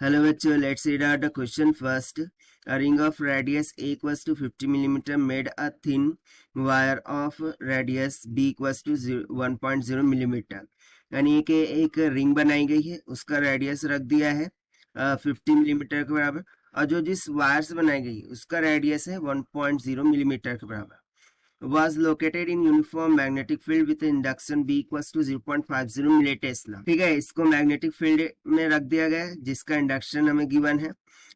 Hello bachcho, let's read out the question first. A ring of radius A equals to 50 millimeter made a thin wire of radius B equals to 1.0 millimeter. यानी कि एक ring बनाई गई है, उसका radius रख दिया है 50 मिलीमीटर के बराबर, और जो जिस वायर से बनाई गई उसका रेडियस है 1.0 मिलीमीटर के बराबर. Was located in uniform magnetic field with induction B equals to 0.50 milli-Tesla. ठीक है, इसको मैग्नेटिक फील्ड में रख दिया गया है जिसका इंडक्शन हमें गिवन है.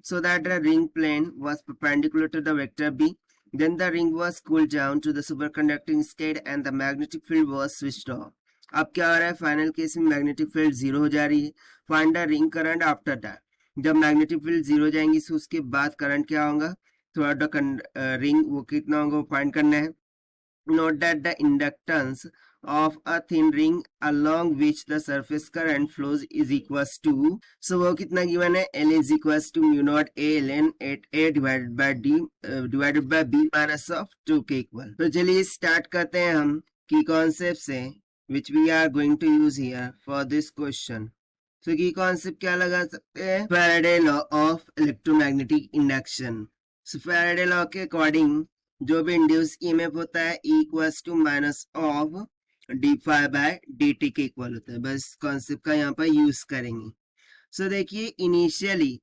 So that the ring plane was perpendicular to the vector B. Then the ring was cooled down to the superconducting state and the magnetic field was switched off. अब क्या हो रहा है, फाइनल केस में magnetic field zero हो जा रही है. Find the ring current after that. जब मैग्नेटिक फील्ड जीरो हो जाएंगी तो उसके बाद करंट क्या होगा, थोड़ा रिंग वो कितना होगा वो फाइंड करना है. Note that the inductance of a thin ring along which the surface current flows is equals to, so वो कितना given है, L is equals to mu naught A ln 8A divided by D divided by B minus of 2K equal. तो चलिए start करते हैं हम की concept से which we are going to use here for this question. So की concept क्या लगा सकते हैं, Faraday law of electromagnetic induction. So Faraday law के अकॉर्डिंग जो भी इंड्यूस ईएमएफ होता है E equals to minus of D phi by D T के इक्वल होता है. बस कॉन्सेप्ट का यहाँ पर यूज करेंगे. सो देखिए, इनिशियली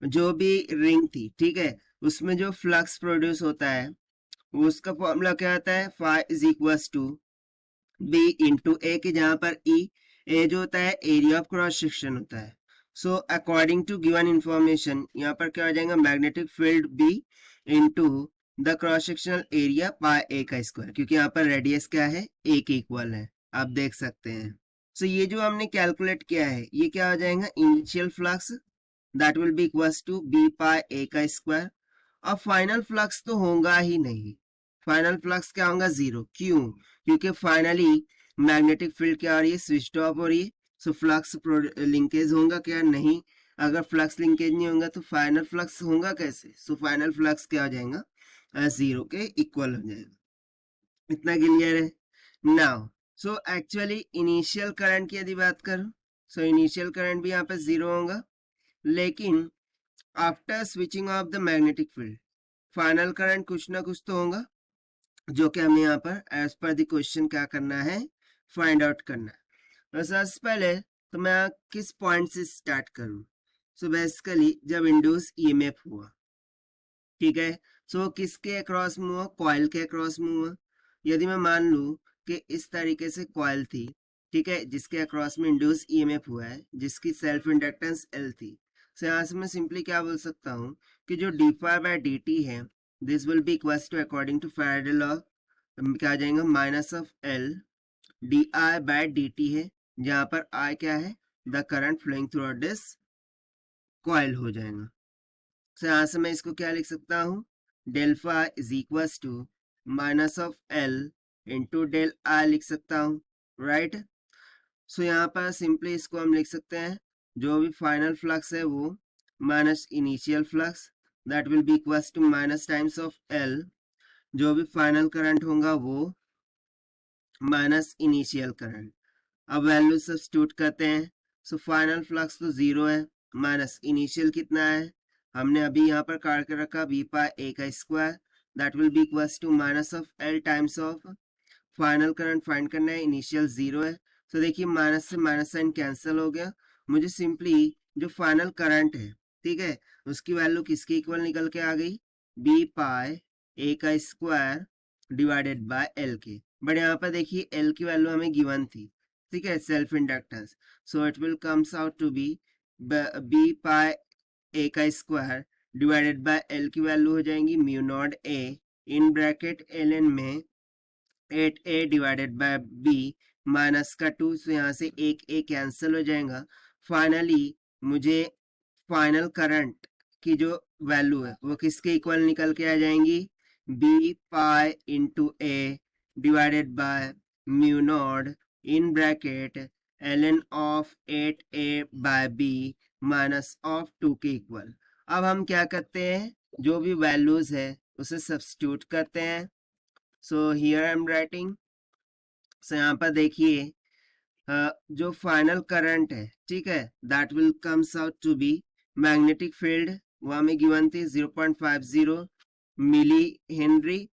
जो भी रिंग थी, ठीक है, उसमें जो फ्लक्स प्रोड्यूस होता है उसका फॉर्मूला क्या होता है, phi is equals to B into A, के जहां पर ए जो होता है एरिया ऑफ क्रॉस सेक्शन होता है. So according to given information यहाँ पर क्या हो जाएगा, magnetic field B into the cross sectional area by A का स्क्वायर, क्योंकि यहाँ पर रेडियस क्या है, ए के इक्वल है, आप देख सकते हैं. सो ये जो हमने कैलकुलेट किया है ये क्या हो जाएगा, initial flux that will be equals to B pi A का स्क्वायर. और फाइनल फ्लक्स तो होगा ही नहीं, फाइनल फ्लक्स क्या होगा, जीरो. क्यों, क्योंकि फाइनली मैग्नेटिक फील्ड क्या हो रही है, स्विच ऑफ हो रही है. सो फ्लक्स लिंकेज होगा क्या, नहीं. अगर फ्लक्स लिंकेज नहीं होगा तो फाइनल फ्लक्स होगा कैसे. सो फाइनल फ्लक्स क्या हो जाएगा, जीरो के इक्वल हो जाएगा. इतना क्लियर है. Now so actually initial current की यदि बात करूं, सो इनिशियल करंट भी यहाँ पे जीरो होगा, लेकिन after switching off the magnetic field final current कुछ ना कुछ तो होगा, जो कि हमें यहाँ पर एज पर द क्वेश्चन क्या करना है, फाइंड आउट करना है. तो सबसे पहले तो मैं किस पॉइंट से स्टार्ट करूं. सो बेसिकली जब इंड्यूस ईएमएफ हुआ, ठीक है, सो किसके अक्रॉस में हुआ, कॉइल के अक्रॉस में हुआ. यदि मैं मान लूं कि इस तरीके से कॉइल थी, ठीक है, जिसके अक्रॉस में इंड्यूस ईएमएफ हुआ है, जिसकी सेल्फ इंडक्टेंस एल थी. सो यहाँ से मैं सिंपली क्या बोल सकता हूँ कि जो d phi by D t है, this will be equals to according to Faraday law क्या आ जाएगा, minus of L d i by D t है, जहां पर आई क्या है, the current flowing through this coil हो जाएगा. तो यहाँ से मैं इसको क्या लिख सकता हूँ, del phi is equals to minus of L into del I लिख सकता हूँ, राइट. सो यहाँ पर सिंपली इसको हम लिख सकते हैं, जो भी फाइनल फ्लक्स है वो minus initial flux that will be equals to minus times of L, जो भी फाइनल करंट होगा वो माइनस इनिशियल करंट. अब वैल्यू सब्स्टिट्यूट करते हैं. सो फाइनल फ्लक्स तो जीरो है, माइनस इनिशियल कितना है, हमने अभी यहाँ पर काट के रखा बी पाई ए का square, that will be equals to minus of L times of final current find करना है, इनिशियल जीरो है. तो देखिए माइनस से माइनस साइन कैंसिल हो गया, मुझे सिंपली जो फाइनल करंट है, ठीक है, उसकी वैल्यू किसके इक्वल निकल के आ गई, बी पाई ए का स्क्वायर डिवाइडेड बाय एल के. बट यहाँ पर देखिए एल की वैल्यू हमें गिवन थी, ठीक है, self inductance. So it will comes out to be B pi A का स्क्वायर डिवाइडेड बाय एल की वैल्यू हो जाएंगी mu naught A in bracket L N में 8a divided by B minus का 2. सो यहाँ से एक ए कैंसिल हो जाएगा. फाइनली मुझे फाइनल करंट की जो वैल्यू है वो किसके इक्वल निकल के आ जाएंगी, B pi into A divided by mu naught in bracket L N of 8a by B minus of 2 के इक्वल. अब हम क्या करते हैं, जो भी वैल्यूज है उसे सब्स्टिट्यूट करते हैं. So here I am writing. So यहाँ पर देखिए जो फाइनल करंट है, ठीक है, that will comes out to be magnetic field वो हमें गिवन थी 0.50 milli henry,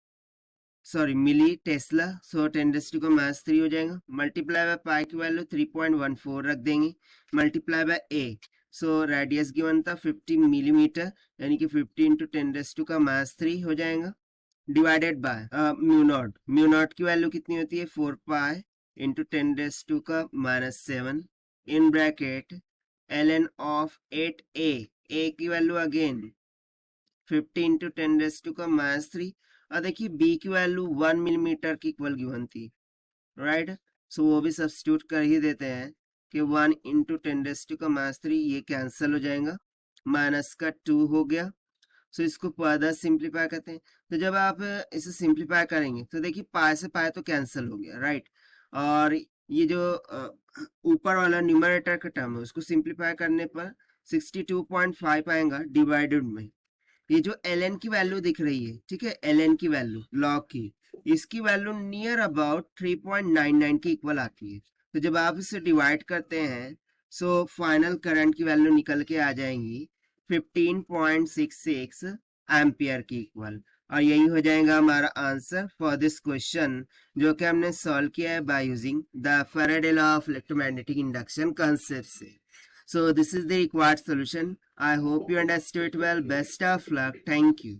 sorry milli tesla, so 10 का माइनस 3 हो जाएगा, मल्टीप्लाई बाय पाई की वैल्यू 3.14 रख देंगे, multiply by A, so radius given था 50 मिलीमीटर, यानी कि 50 इंटू 10 का माइनस 3 हो जाएगा, डिवाइडेड बाय म्यू नॉट की वैल्यू कितनी होती है 4 पाई इंटू 10 का minus 7 in bracket ln of 8a, a की वैल्यू अगेन 50 इंटू 10 का माइनस 3, और देखिए बी की वैल्यू 1 मिलीमीटर की इक्वल गिवन थी, राइट, सो वो भी सब्स्टिट्यूट कर ही देते हैं कि 1 इंटू 10 का माइनस 3 ये कैंसिल हो जाएगा, माइनस का 2 हो गया, सो इसको फर्दर सिंप्लीफाई करते हैं, तो जब आप इसे सिंप्लीफाई करेंगे तो देखिए पाई से पाई तो कैंसिल हो गया, राइट, और ये जो ऊपर वाला न्यूमरेटर का टर्म है उसको सिंप्लीफाई करने पर 62.5 आएगा डिवाइडेड में ये जो ln की वैल्यू दिख रही है, ठीक है, ln की वैल्यू लॉग की, इसकी वैल्यू नियर अबाउट 3.99 के इक्वल आती है, तो जब आप इसे डिवाइड करते हैं सो फाइनल करंट की वैल्यू निकल के आ जाएंगी 15.66 एम्पियर की इक्वल, और यही हो जाएगा हमारा आंसर फॉर दिस क्वेश्चन जो कि हमने सॉल्व किया है by using the Faraday law of electromagnetic induction concept से. So this is the required solution. I hope you understood it well. Best of luck. Thank you.